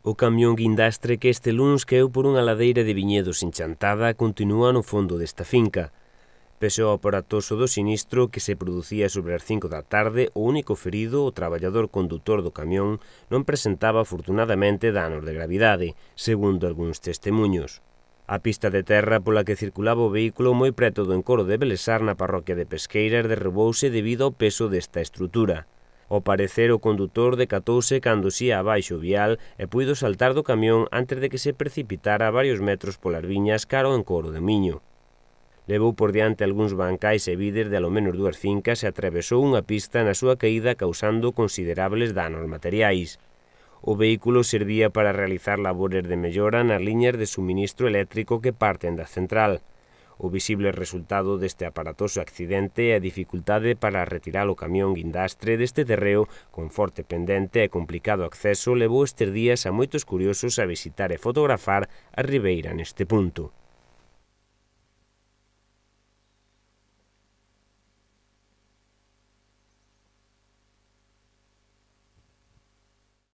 O camión guindastre que este luns caeu por unha ladeira de viñedos enchantada continúa no fondo desta finca. Pese ao aparatoso do sinistro que se producía sobre as 5 da tarde, o único ferido, o traballador condutor do camión, non presentaba afortunadamente danos de gravidade, segundo algúns testemuños. A pista de terra pola que circulaba o vehículo moi preto do encoro de Belesar na parroquia de Pesqueiras derrubouse debido ao peso desta estrutura. Ao parecer, o condutor decatouse cando xía abaixo o vial e puido saltar do camión antes de que se precipitara varios metros polas viñas cara ao encoro de Miño. Levou por diante algúns bancais e vides de alo menos 2 fincas e atravesou unha pista na súa caída causando considerables danos materiais. O vehículo servía para realizar labores de mellora nas liñas de suministro eléctrico que parten da central. O visible resultado deste aparatoso accidente é a dificultade para retirar o camión guindastre deste terreo con forte pendente e complicado acceso levou estes días a moitos curiosos a visitar e fotografar a ribeira neste punto.